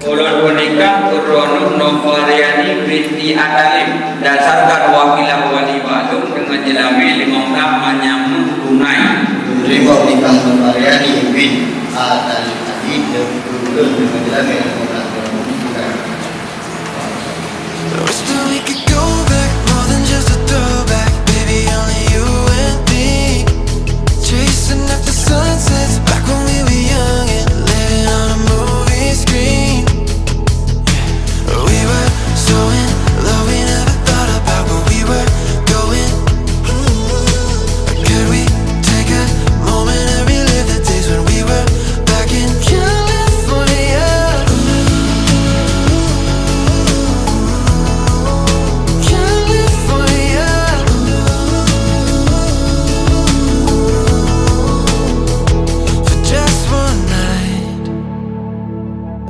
Ulun nikah urun novariani binti Adalim dan sarkan wakilah wali balung dengan jelami 15 manyamu tunai. Menerima nikah novariani binti Adalim tadi dan urun dengan jelami 15 tunai.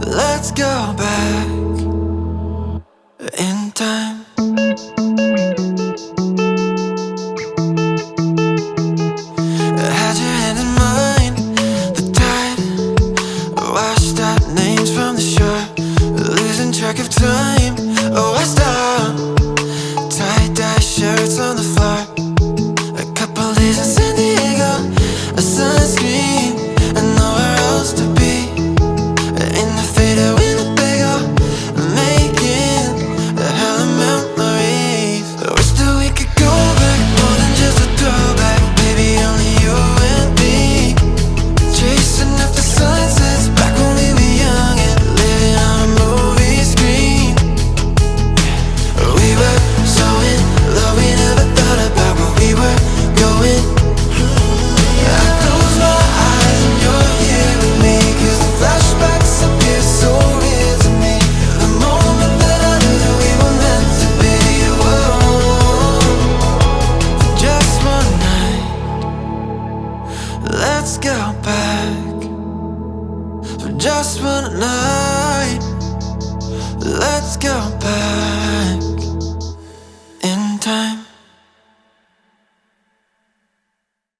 Let's go back in time. Had your hand in mine. The tide washed out names from the shore, losing track of time. Oh, I stopped. Tie-dye shirts on the floor. A couple days in San Diego, a sunscreen, and nowhere else to be. In the fade of Winnebago, making a hell of memories. I wish that we could go back, more than just a throwback. Baby, only you and me, chasing after sunsets back when we were young and living on a movie screen. We were so in love, we never thought about where we were going. I close my eyes and you're here with me, 'cause the flashbacks appear so real to me. The moment that I knew that we were meant to be. Whoa. For just one night, let's go back. For just one night, let's go back.